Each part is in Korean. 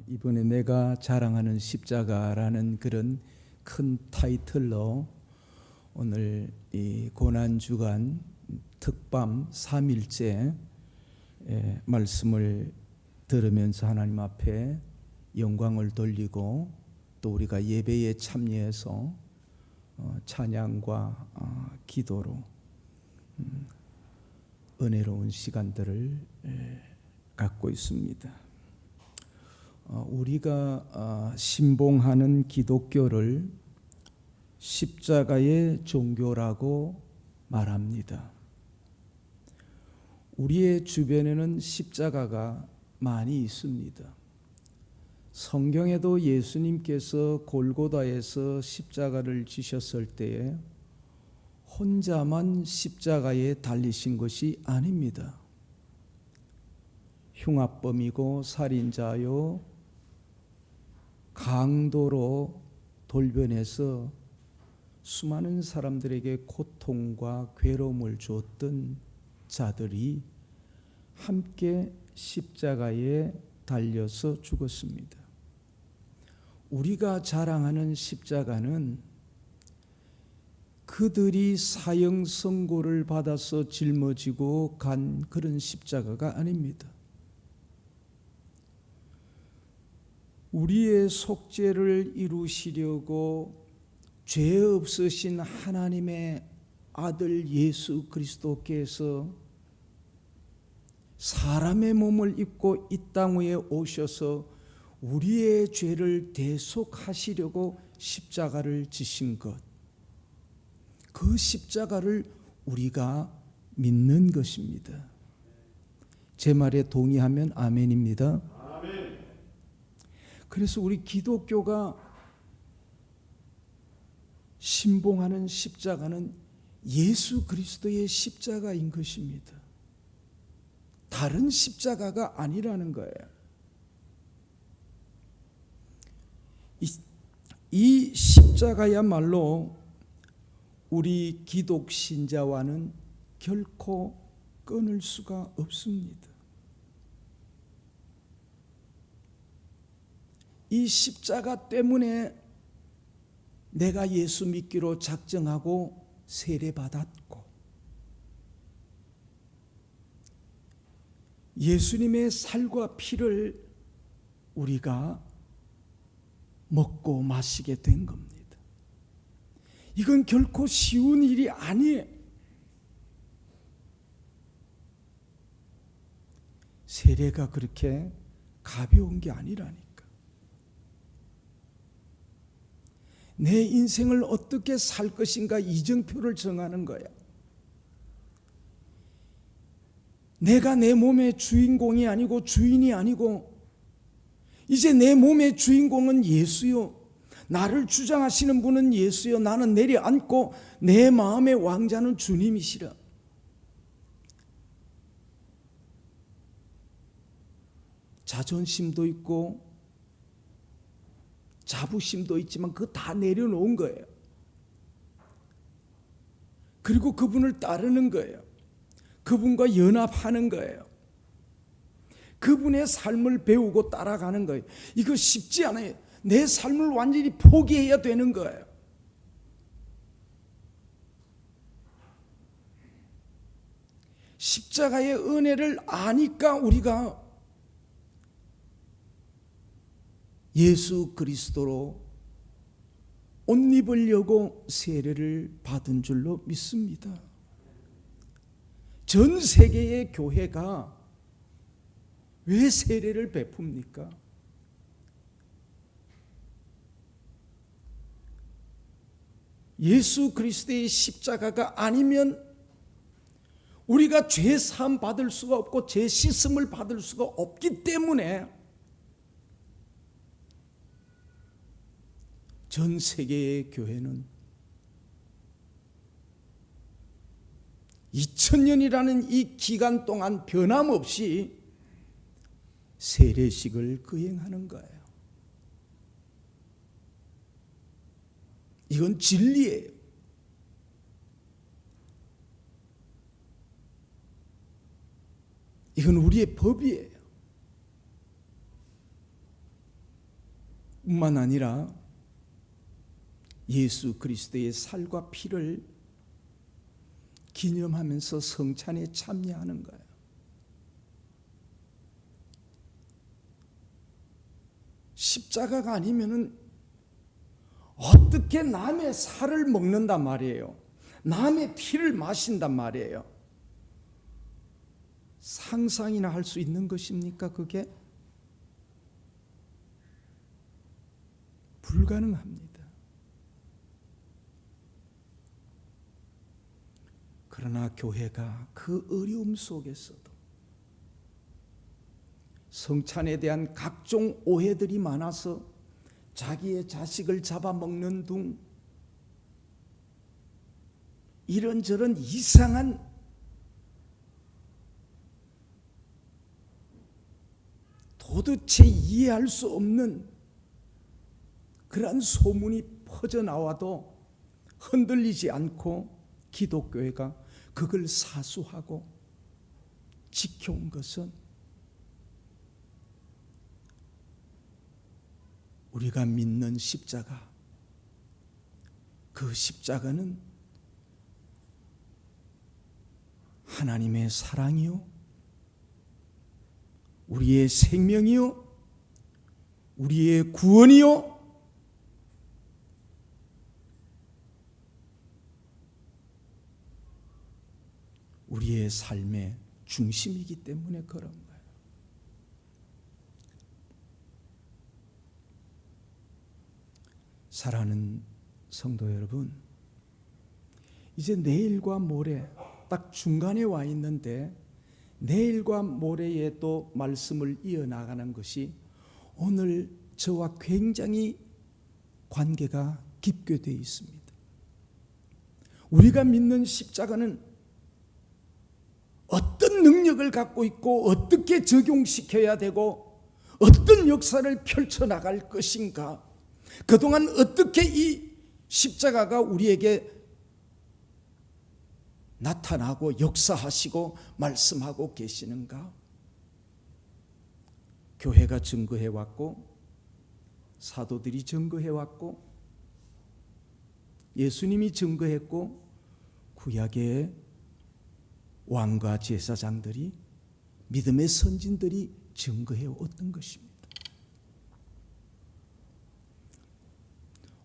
이번에 내가 자랑하는 십자가라는 그런 큰 타이틀로 오늘 이 고난주간 특밤 3일째 말씀을 들으면서 하나님 앞에 영광을 돌리고 또 우리가 예배에 참여해서 찬양과 기도로 은혜로운 시간들을 갖고 있습니다. 우리가 신봉하는 기독교를 십자가의 종교라고 말합니다. 우리의 주변에는 십자가가 많이 있습니다. 성경에도 예수님께서 골고다에서 십자가를 지셨을 때에 혼자만 십자가에 달리신 것이 아닙니다. 흉악범이고 살인자요 강도로 돌변해서 수많은 사람들에게 고통과 괴로움을 주었던 자들이 함께 십자가에 달려서 죽었습니다. 우리가 자랑하는 십자가는 그들이 사형 선고를 받아서 짊어지고 간 그런 십자가가 아닙니다. 우리의 속죄를 이루시려고 죄 없으신 하나님의 아들 예수 그리스도께서 사람의 몸을 입고 이 땅 위에 오셔서 우리의 죄를 대속하시려고 십자가를 지신 것, 그 십자가를 우리가 믿는 것입니다. 제 말에 동의하면 아멘입니다. 아멘. 그래서 우리 기독교가 신봉하는 십자가는 예수 그리스도의 십자가인 것입니다. 다른 십자가가 아니라는 거예요. 이 십자가야말로 우리 기독 신자와는 결코 끊을 수가 없습니다. 이 십자가 때문에 내가 예수 믿기로 작정하고 세례받았고 예수님의 살과 피를 우리가 먹고 마시게 된 겁니다. 이건 결코 쉬운 일이 아니에요. 세례가 그렇게 가벼운 게 아니라니까. 내 인생을 어떻게 살 것인가 이정표를 정하는 거야. 내가 내 몸의 주인공이 아니고 주인이 아니고 이제 내 몸의 주인공은 예수요. 나를 주장하시는 분은 예수요. 나는 내려앉고 내 마음의 왕자는 주님이시라. 자존심도 있고 자부심도 있지만 그거 다 내려놓은 거예요. 그리고 그분을 따르는 거예요. 그분과 연합하는 거예요. 그분의 삶을 배우고 따라가는 거예요. 이거 쉽지 않아요. 내 삶을 완전히 포기해야 되는 거예요. 십자가의 은혜를 아니까 우리가 예수 그리스도로 옷 입으려고 세례를 받은 줄로 믿습니다. 전 세계의 교회가 왜 세례를 베풉니까? 예수 그리스도의 십자가가 아니면 우리가 죄 사함 받을 수가 없고 죄 씻음을 받을 수가 없기 때문에 전 세계의 교회는 2000년이라는 이 기간 동안 변함없이 세례식을 거행하는 거예요. 이건 진리예요. 이건 우리의 법이에요. 뿐만 아니라 예수 그리스도의 살과 피를 기념하면서 성찬에 참여하는 거예요. 십자가가 아니면은 어떻게 남의 살을 먹는단 말이에요. 남의 피를 마신단 말이에요. 상상이나 할 수 있는 것입니까? 그게 불가능합니다. 그러나 교회가 그 어려움 속에서도 성찬에 대한 각종 오해들이 많아서 자기의 자식을 잡아먹는 둥 이런저런 이상한 도대체 이해할 수 없는 그러한 소문이 퍼져나와도 흔들리지 않고 기독교회가 그걸 사수하고 지켜온 것은 우리가 믿는 십자가, 그 십자가는 하나님의 사랑이요, 우리의 생명이요, 우리의 구원이요, 우리의 삶의 중심이기 때문에 그런 거예요. 사랑하는 성도 여러분, 이제 내일과 모레 딱 중간에 와 있는데 내일과 모레에 또 말씀을 이어나가는 것이 오늘 저와 굉장히 관계가 깊게 되어 있습니다. 우리가 믿는 십자가는 어떤 능력을 갖고 있고 어떻게 적용시켜야 되고 어떤 역사를 펼쳐나갈 것인가, 그동안 어떻게 이 십자가가 우리에게 나타나고 역사하시고 말씀하고 계시는가. 교회가 증거해왔고 사도들이 증거해왔고 예수님이 증거했고 구약의 왕과 제사장들이, 믿음의 선진들이 증거해왔던 것입니다.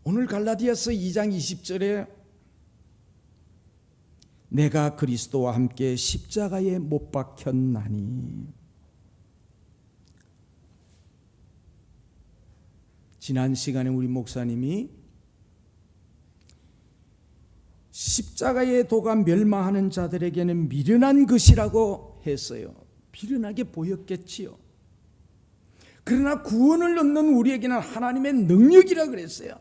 오늘 갈라디아서 2장 20절에 내가 그리스도와 함께 십자가에 못 박혔나니, 지난 시간에 우리 목사님이 십자가의 도가 멸망하는 자들에게는 미련한 것이라고 했어요. 미련하게 보였겠지요. 그러나 구원을 얻는 우리에게는 하나님의 능력이라 그랬어요.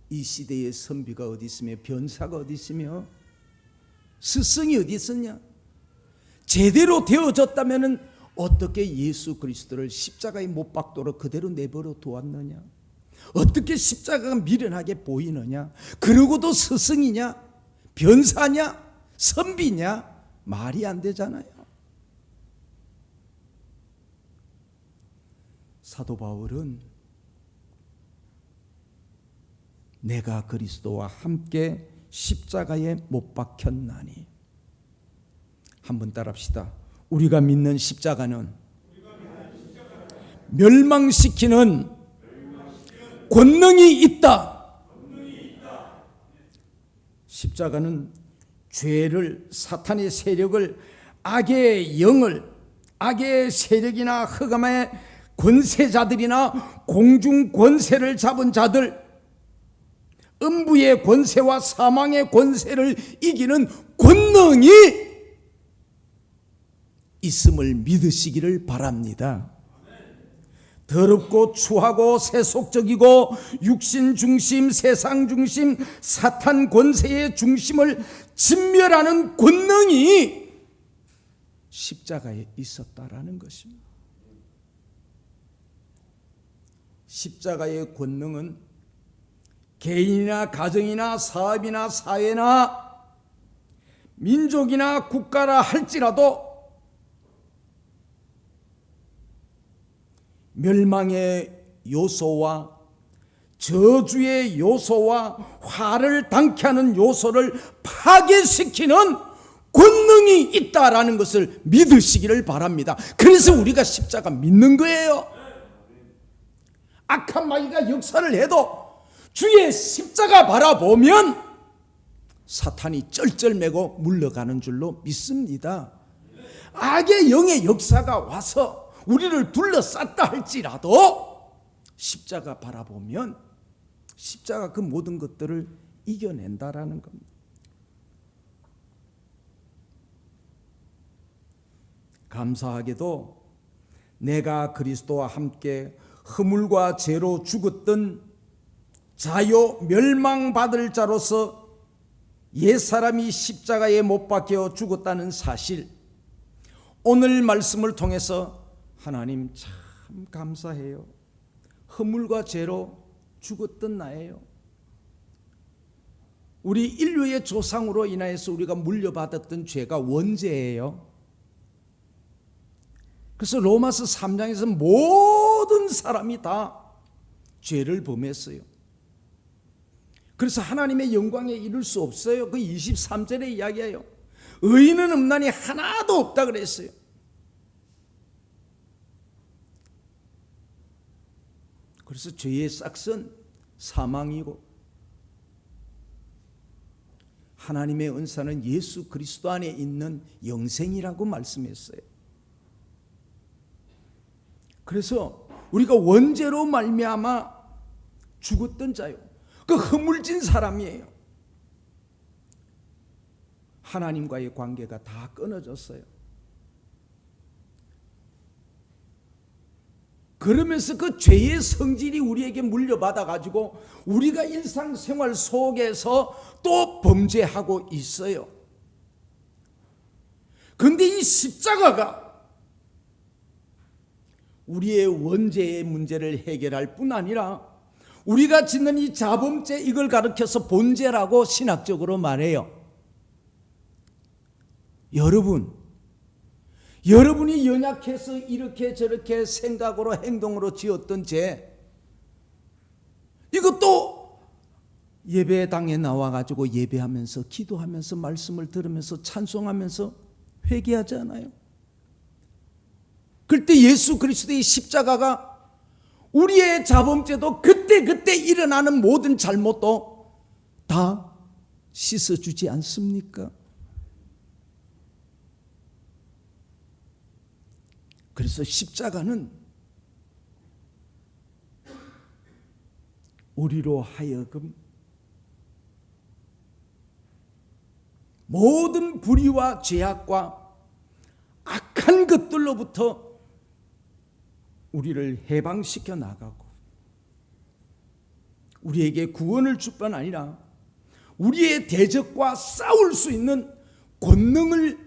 이 시대의 선비가 어디 있으며 변사가 어디 있으며 스승이 어디 있었냐? 제대로 되어졌다면 어떻게 예수 그리스도를 십자가에 못 박도록 그대로 내버려 두었느냐? 어떻게 십자가가 미련하게 보이느냐? 그러고도 스승이냐? 변사냐? 선비냐? 말이 안 되잖아요. 사도 바울은 내가 그리스도와 함께 십자가에 못 박혔나니, 한번 따라합시다. 우리가 믿는 십자가는 멸망시키는 권능이 있다. 십자가는 죄를, 사탄의 세력을, 악의 영을, 악의 세력이나 흑암의 권세자들이나 공중 권세를 잡은 자들, 음부의 권세와 사망의 권세를 이기는 권능이 있음을 믿으시기를 바랍니다. 더럽고 추하고 세속적이고 육신 중심, 세상 중심, 사탄 권세의 중심을 진멸하는 권능이 십자가에 있었다라는 것입니다. 십자가의 권능은 개인이나 가정이나 사업이나 사회나 민족이나 국가라 할지라도 멸망의 요소와 저주의 요소와 화를 당케 하는 요소를 파괴시키는 권능이 있다라는 것을 믿으시기를 바랍니다. 그래서 우리가 십자가 믿는 거예요. 악한 마귀가 역사를 해도 주의 십자가 바라보면 사탄이 쩔쩔매고 물러가는 줄로 믿습니다. 악의 영의 역사가 와서 우리를 둘러쌌다 할지라도 십자가 바라보면 십자가 그 모든 것들을 이겨낸다라는 겁니다. 감사하게도 내가 그리스도와 함께 허물과 죄로 죽었던 자요 멸망받을 자로서 옛사람이 십자가에 못 박혀 죽었다는 사실, 오늘 말씀을 통해서 하나님 참 감사해요. 허물과 죄로 죽었던 나예요. 우리 인류의 조상으로 인하여서 우리가 물려받았던 죄가 원죄예요. 그래서 로마서 3장에서 모든 사람이 다 죄를 범했어요. 그래서 하나님의 영광에 이를 수 없어요. 그 23절의 이야기예요. 의인은 없나니 하나도 없다 그랬어요. 그래서 죄의 싹은 사망이고 하나님의 은사는 예수 그리스도 안에 있는 영생이라고 말씀했어요. 그래서 우리가 원죄로 말미암아 죽었던 자요, 그 허물진 사람이에요. 하나님과의 관계가 다 끊어졌어요. 그러면서 그 죄의 성질이 우리에게 물려받아 가지고 우리가 일상생활 속에서 또 범죄하고 있어요. 그런데 이 십자가가 우리의 원죄의 문제를 해결할 뿐 아니라 우리가 짓는 이 자범죄, 이걸 가르쳐서 본죄라고 신학적으로 말해요. 여러분이 연약해서 이렇게 저렇게 생각으로 행동으로 지었던 죄, 이것도 예배당에 나와가지고 예배하면서 기도하면서 말씀을 들으면서 찬송하면서 회개하지 않아요? 그때 예수 그리스도의 십자가가 우리의 자범죄도 그때 일어나는 모든 잘못도 다 씻어주지 않습니까? 그래서 십자가는 우리로 하여금 모든 불의와 죄악과 악한 것들로부터 우리를 해방시켜 나가고 우리에게 구원을 줄 뿐 아니라 우리의 대적과 싸울 수 있는 권능을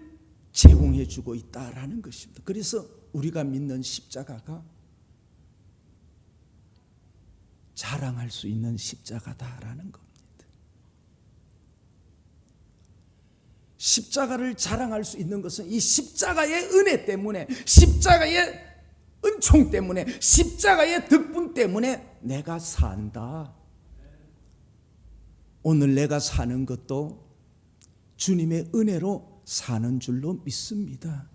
제공해 주고 있다라는 것입니다. 그래서 우리가 믿는 십자가가 자랑할 수 있는 십자가다라는 겁니다. 십자가를 자랑할 수 있는 것은 이 십자가의 은혜 때문에, 십자가의 은총 때문에, 십자가의 덕분 때문에 내가 산다. 오늘 내가 사는 것도 주님의 은혜로 사는 줄로 믿습니다.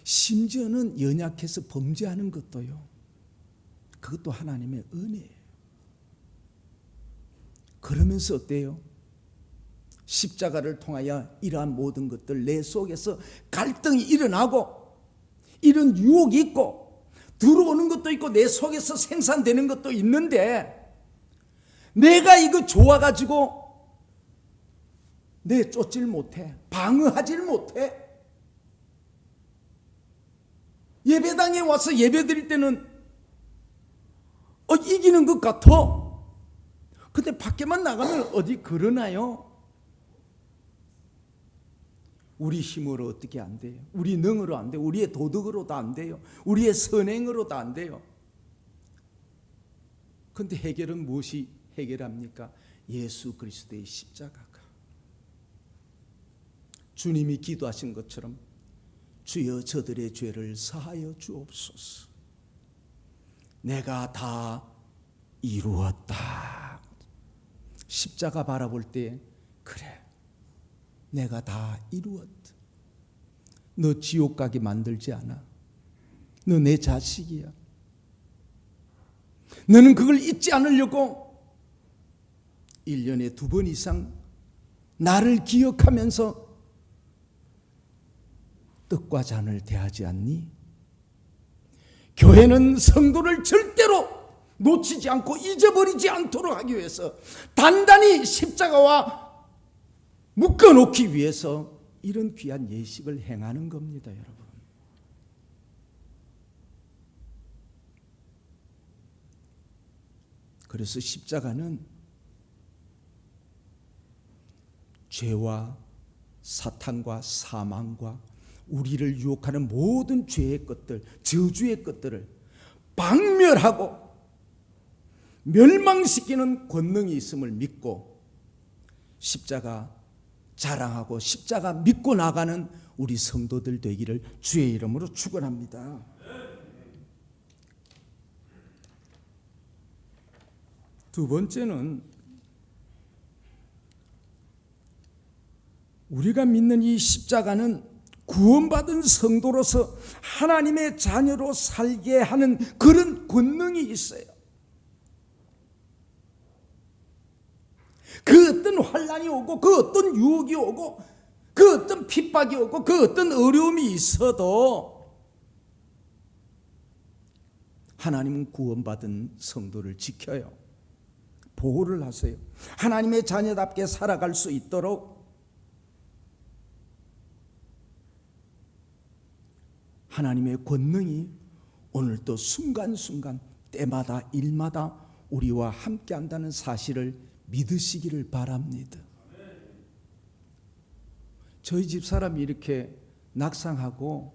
심지어는 연약해서 범죄하는 것도요, 그것도 하나님의 은혜예요. 그러면서 어때요? 십자가를 통하여 이러한 모든 것들, 내 속에서 갈등이 일어나고 이런 유혹이 있고 들어오는 것도 있고 내 속에서 생산되는 것도 있는데, 내가 이거 좋아가지고 내쫓질 못해, 방어하질 못해. 예배당에 와서 예배 드릴 때는 이기는 것 같아. 근데 밖에만 나가면 어디 그러나요? 우리 힘으로 어떻게 안 돼요? 우리 능으로 안 돼요. 우리의 도덕으로도 안 돼요. 우리의 선행으로도 안 돼요. 그런데 해결은 무엇이 해결합니까? 예수 그리스도의 십자가가. 주님이 기도하신 것처럼 주여 저들의 죄를 사하여 주옵소서. 내가 다 이루었다. 십자가 바라볼 때 그래, 내가 다 이루었다. 너 지옥 가게 만들지 않아. 너 내 자식이야. 너는 그걸 잊지 않으려고 1년에 2번 이상 나를 기억하면서 떡과 잔을 대하지 않니? 교회는 성도를 절대로 놓치지 않고 잊어버리지 않도록 하기 위해서 단단히 십자가와 묶어놓기 위해서 이런 귀한 예식을 행하는 겁니다, 여러분. 그래서 십자가는 죄와 사탄과 사망과 우리를 유혹하는 모든 죄의 것들, 저주의 것들을 박멸하고 멸망시키는 권능이 있음을 믿고 십자가 자랑하고 십자가 믿고 나가는 우리 성도들 되기를 주의 이름으로 축원합니다. 두 번째는 우리가 믿는 이 십자가는 구원받은 성도로서 하나님의 자녀로 살게 하는 그런 권능이 있어요. 그 어떤 환난이 오고 그 어떤 유혹이 오고 그 어떤 핍박이 오고 그 어떤 어려움이 있어도 하나님은 구원받은 성도를 지켜요. 보호를 하세요. 하나님의 자녀답게 살아갈 수 있도록 하나님의 권능이 오늘도 순간순간 때마다 일마다 우리와 함께한다는 사실을 믿으시기를 바랍니다. 저희 집 사람이 이렇게 낙상하고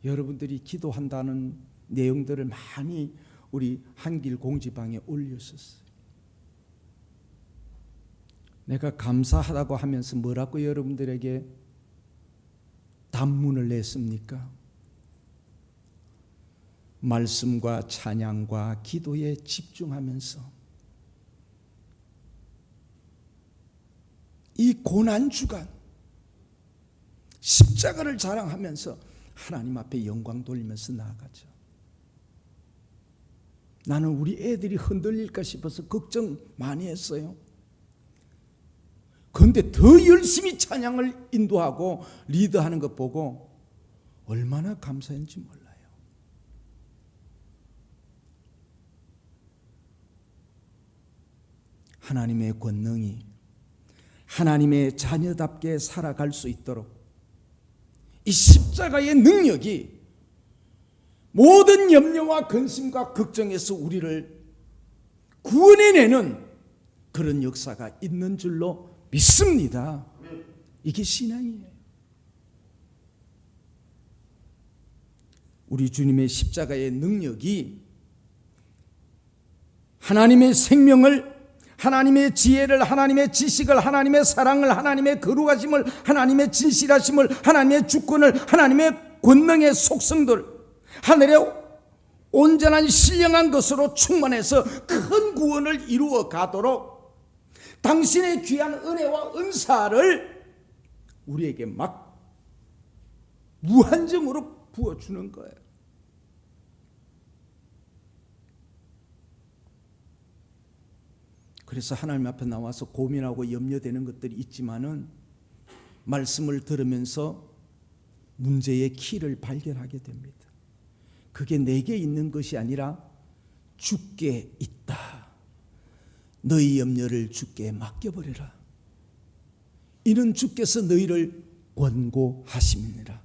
여러분들이 기도한다는 내용들을 많이 우리 한길 공지방에 올렸었어요. 내가 감사하다고 하면서 뭐라고 여러분들에게 단문을 냈습니까? 말씀과 찬양과 기도에 집중하면서 이 고난주간 십자가를 자랑하면서 하나님 앞에 영광 돌리면서 나아가죠. 나는 우리 애들이 흔들릴까 싶어서 걱정 많이 했어요. 그런데 더 열심히 찬양을 인도하고 리드하는 것 보고 얼마나 감사했는지 몰라요. 하나님의 권능이 하나님의 자녀답게 살아갈 수 있도록 이 십자가의 능력이 모든 염려와 근심과 걱정에서 우리를 구원해내는 그런 역사가 있는 줄로 믿습니다. 이게 신앙이에요. 우리 주님의 십자가의 능력이 하나님의 생명을, 하나님의 지혜를, 하나님의 지식을, 하나님의 사랑을, 하나님의 거룩하심을, 하나님의 진실하심을, 하나님의 주권을, 하나님의 권능의 속성들, 하늘의 온전한 신령한 것으로 충만해서 큰 구원을 이루어 가도록 당신의 귀한 은혜와 은사를 우리에게 막 무한정으로 부어주는 거예요. 그래서 하나님 앞에 나와서 고민하고 염려되는 것들이 있지만은 말씀을 들으면서 문제의 키를 발견하게 됩니다. 그게 내게 있는 것이 아니라 주께 있다. 너희 염려를 주께 맡겨버려라. 이는 주께서 너희를 권고하심이니라.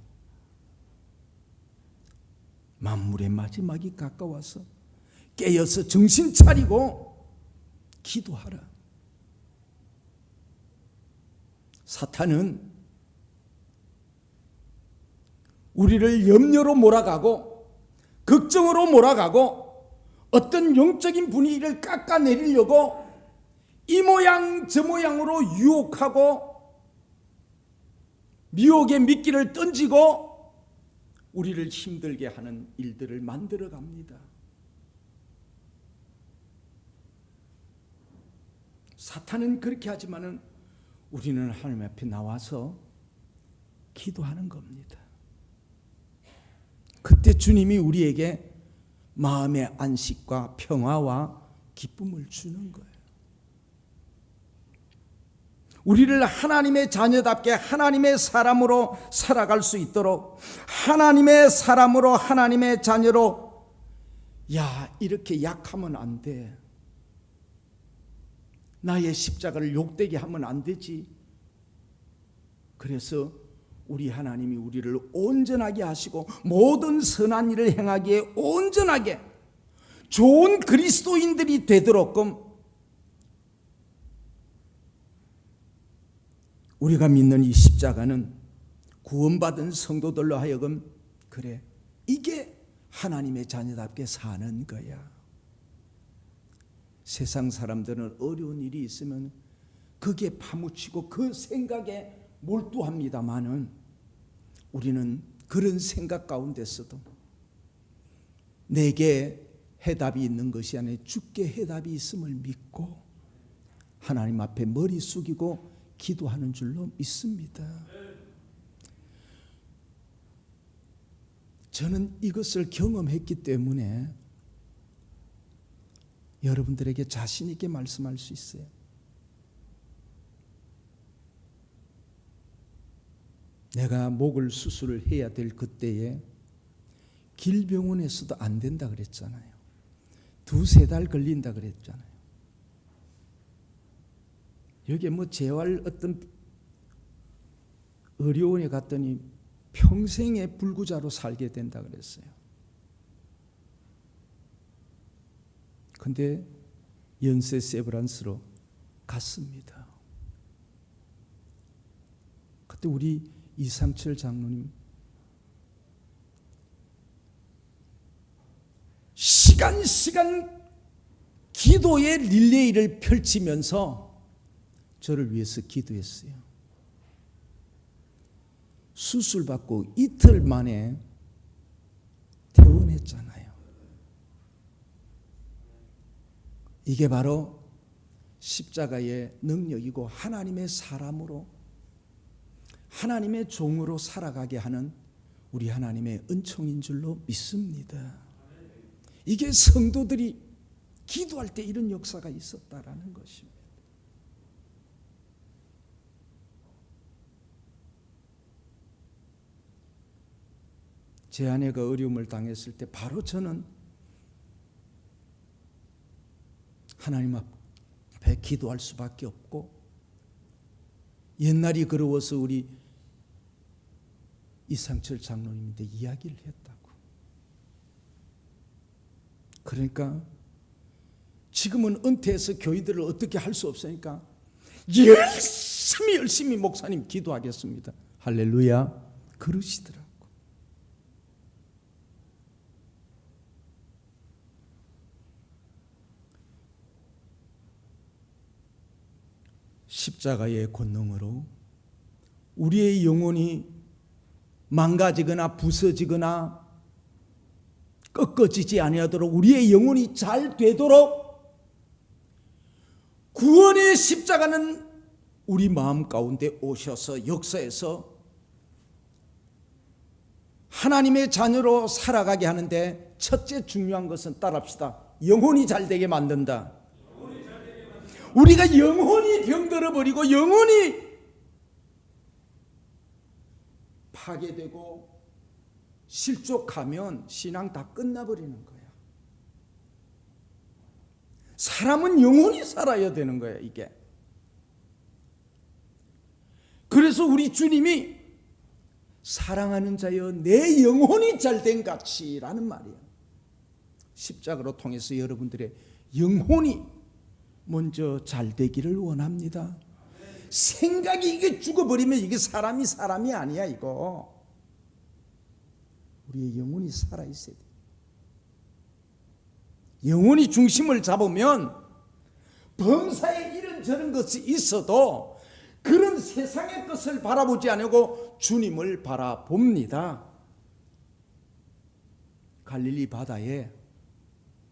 만물의 마지막이 가까워서 깨어서 정신 차리고 기도하라. 사탄은 우리를 염려로 몰아가고 걱정으로 몰아가고 어떤 영적인 분위기를 깎아내리려고 이 모양 저 모양으로 유혹하고 미혹의 미끼를 던지고 우리를 힘들게 하는 일들을 만들어 갑니다. 사탄은 그렇게 하지만은 우리는 하나님 앞에 나와서 기도하는 겁니다. 그때 주님이 우리에게 마음의 안식과 평화와 기쁨을 주는 거예요. 우리를 하나님의 자녀답게 하나님의 사람으로 살아갈 수 있도록, 하나님의 사람으로 하나님의 자녀로, 야, 이렇게 약하면 안 돼. 나의 십자가를 욕되게 하면 안 되지. 그래서 우리 하나님이 우리를 온전하게 하시고 모든 선한 일을 행하기에 온전하게 좋은 그리스도인들이 되도록끔 우리가 믿는 이 십자가는 구원받은 성도들로 하여금, 그래, 이게 하나님의 자녀답게 사는 거야. 세상 사람들은 어려운 일이 있으면 거기에 파묻히고 그 생각에 몰두합니다마는 우리는 그런 생각 가운데서도 내게 해답이 있는 것이 아니라 주께 해답이 있음을 믿고 하나님 앞에 머리 숙이고 기도하는 줄로 믿습니다. 저는 이것을 경험했기 때문에 여러분들에게 자신 있게 말씀할 수 있어요. 내가 목을 수술을 해야 될 그때에 길병원에서도 안 된다 그랬잖아요. 2-3달 걸린다 그랬잖아요. 여기에 뭐 재활 어떤 의료원에 갔더니 평생의 불구자로 살게 된다 그랬어요. 근데 연세 세브란스로 갔습니다. 그때 우리 이상철 장로님 시간 기도의 릴레이를 펼치면서 저를 위해서 기도했어요. 수술받고 이틀 만에 퇴원했잖아요. 이게 바로 십자가의 능력이고 하나님의 사람으로, 하나님의 종으로 살아가게 하는 우리 하나님의 은총인 줄로 믿습니다. 이게 성도들이 기도할 때 이런 역사가 있었다라는 것입니다. 제 아내가 어려움을 당했을 때 바로 저는 하나님 앞에 기도할 수밖에 없고, 옛날이 그리워서 우리 이상철 장로님한테 이야기를 했다고. 그러니까 지금은 은퇴해서 교인들을 어떻게 할 수 없으니까 열심히 목사님 기도하겠습니다. 할렐루야. 그러시더라고. 십자가의 권능으로 우리의 영혼이 망가지거나 부서지거나 꺾어지지 아니하도록, 우리의 영혼이 잘 되도록 구원의 십자가는 우리 마음 가운데 오셔서 역사에서 하나님의 자녀로 살아가게 하는데 첫째 중요한 것은 따라합시다. 영혼이 잘 되게 만든다. 우리가 영혼이 병들어 버리고 영혼이 파괴되고 실족하면 신앙 다 끝나버리는 거야. 사람은 영혼이 살아야 되는 거야, 이게. 그래서 우리 주님이 사랑하는 자여 내 영혼이 잘된 같이라는 말이에요. 십자가로 통해서 여러분들의 영혼이 먼저 잘 되기를 원합니다. 생각이 이게 죽어버리면 이게 사람이 아니야, 이거. 우리의 영혼이 살아있어야 돼. 영혼이 중심을 잡으면 범사에 이런저런 것이 있어도 그런 세상의 것을 바라보지 않고 주님을 바라봅니다. 갈릴리 바다에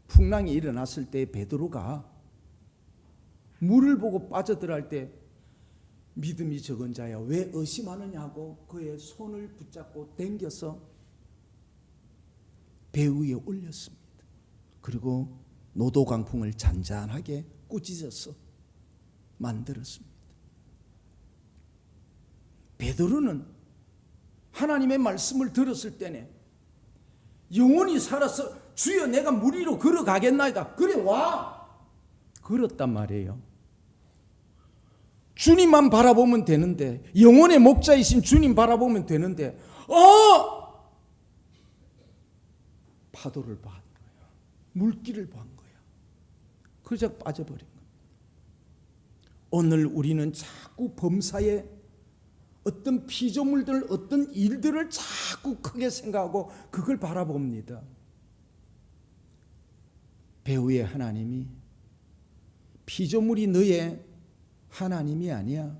풍랑이 일어났을 때 베드로가 물을 보고 빠져들어갈 때 믿음이 적은 자야 왜 의심하느냐고 그의 손을 붙잡고 당겨서 배 위에 올렸습니다. 그리고 노도 강풍을 잔잔하게 꾸짖어서 만들었습니다. 베드로는 하나님의 말씀을 들었을 때는 영혼이 살아서 주여 내가 물 위로 걸어가겠나이다. 그래 와. 걸었단 말이에요. 주님만 바라보면 되는데 영혼의 목자이신 주님 바라보면 되는데 파도를 봐. 물길을 본 거야. 그저 빠져버린 거야. 오늘 우리는 자꾸 범사에 어떤 피조물들, 어떤 일들을 자꾸 크게 생각하고 그걸 바라봅니다. 배후의 하나님이 피조물이 너의 하나님이 아니야.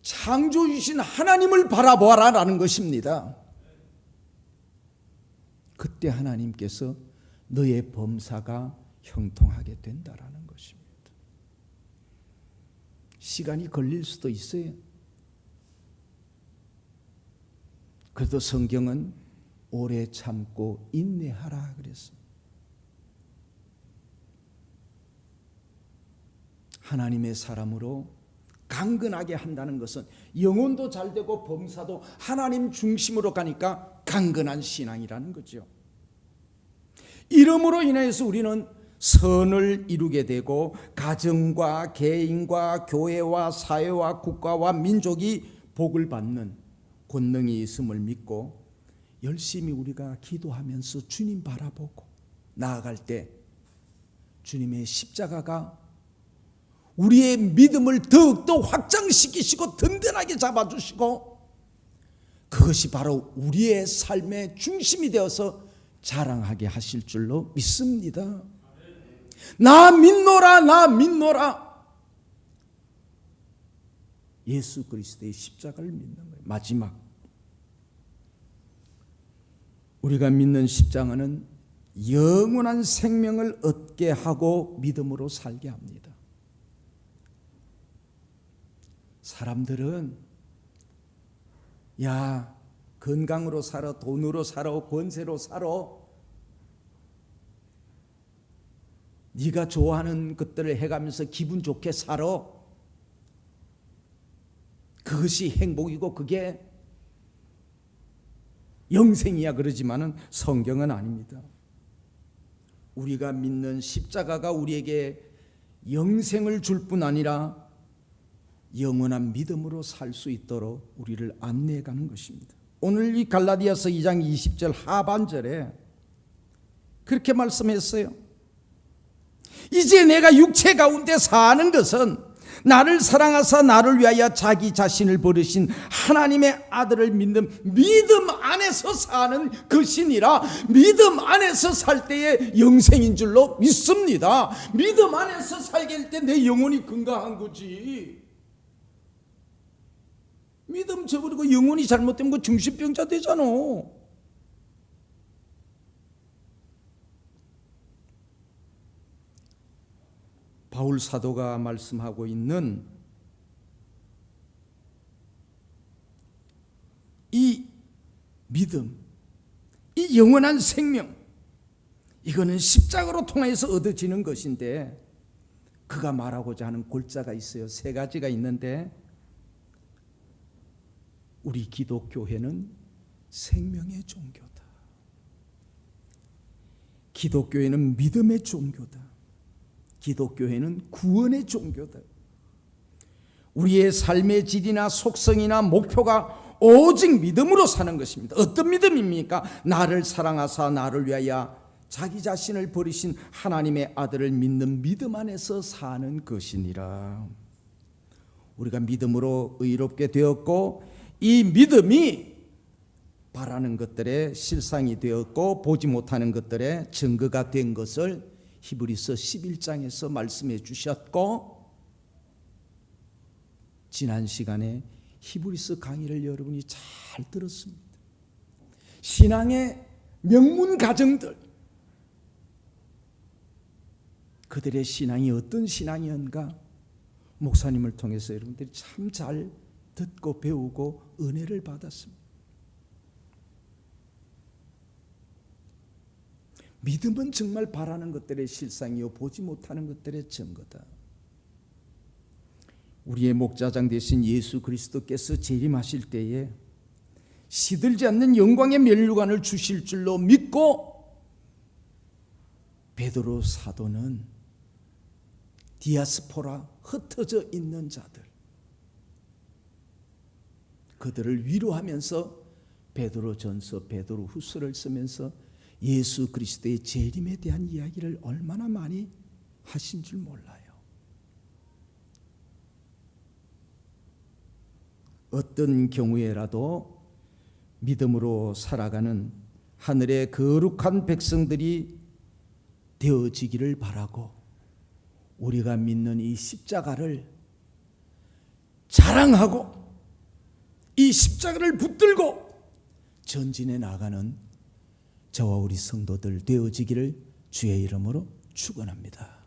창조주신 하나님을 바라보아라라는 것입니다. 그때 하나님께서 너의 범사가 형통하게 된다라는 것입니다. 시간이 걸릴 수도 있어요. 그래도 성경은 오래 참고 인내하라 그랬습니다. 하나님의 사람으로 강건하게 한다는 것은 영혼도 잘 되고 범사도 하나님 중심으로 가니까 강건한 신앙이라는 거죠. 이름으로 인해서 우리는 선을 이루게 되고 가정과 개인과 교회와 사회와 국가와 민족이 복을 받는 권능이 있음을 믿고 열심히 우리가 기도하면서 주님 바라보고 나아갈 때 주님의 십자가가 우리의 믿음을 더욱더 확장시키시고 든든하게 잡아주시고 그것이 바로 우리의 삶의 중심이 되어서 자랑하게 하실 줄로 믿습니다. 나 믿노라 나 믿노라. 예수 그리스도의 십자가를 믿는 거예요. 마지막 우리가 믿는 십자가는 영원한 생명을 얻게 하고 믿음으로 살게 합니다. 사람들은 야 건강으로 살아 돈으로 살아 권세로 살아 네가 좋아하는 것들을 해가면서 기분 좋게 살아 그것이 행복이고 그게 영생이야 그러지만은 성경은 아닙니다. 우리가 믿는 십자가가 우리에게 영생을 줄 뿐 아니라 영원한 믿음으로 살 수 있도록 우리를 안내해 가는 것입니다. 오늘 이 갈라디아서 2장 20절 하반절에 그렇게 말씀했어요. 이제 내가 육체 가운데 사는 것은 나를 사랑하사 나를 위하여 자기 자신을 버리신 하나님의 아들을 믿는 믿음 안에서 사는 것이니라. 믿음 안에서 살 때에 영생인 줄로 믿습니다. 믿음 안에서 살게 할 때 내 영혼이 건강한 거지. 믿음 저버리고 영혼이 잘못되면 그 정신병자 되잖아. 바울 사도가 말씀하고 있는 이 믿음, 이 영원한 생명, 이거는 십자가로 통해서 얻어지는 것인데 그가 말하고자 하는 골자가 있어요. 세 가지가 있는데 우리 기독교회는 생명의 종교다. 기독교회는 믿음의 종교다. 기독교회는 구원의 종교다. 우리의 삶의 질이나 속성이나 목표가 오직 믿음으로 사는 것입니다. 어떤 믿음입니까? 나를 사랑하사 나를 위하여 자기 자신을 버리신 하나님의 아들을 믿는 믿음 안에서 사는 것이니라. 우리가 믿음으로 의롭게 되었고 이 믿음이 바라는 것들의 실상이 되었고 보지 못하는 것들의 증거가 된 것을 히브리서 11장에서 말씀해 주셨고 지난 시간에 히브리서 강의를 여러분이 잘 들었습니다. 신앙의 명문 가정들, 그들의 신앙이 어떤 신앙이었는가 목사님을 통해서 여러분들이 참 잘 듣고 배우고 은혜를 받았습니다. 믿음은 정말 바라는 것들의 실상이요 보지 못하는 것들의 증거다. 우리의 목자장 되신 예수 그리스도께서 재림하실 때에 시들지 않는 영광의 면류관을 주실 줄로 믿고 베드로 사도는 디아스포라, 흩어져 있는 자들, 그들을 위로하면서 베드로전서, 베드로후서를 쓰면서 예수 그리스도의 재림에 대한 이야기를 얼마나 많이 하신 줄 몰라요. 어떤 경우에라도 믿음으로 살아가는 하늘의 거룩한 백성들이 되어지기를 바라고 우리가 믿는 이 십자가를 자랑하고 이 십자가를 붙들고 전진해 나가는 저와 우리 성도들 되어지기를 주의 이름으로 축원합니다.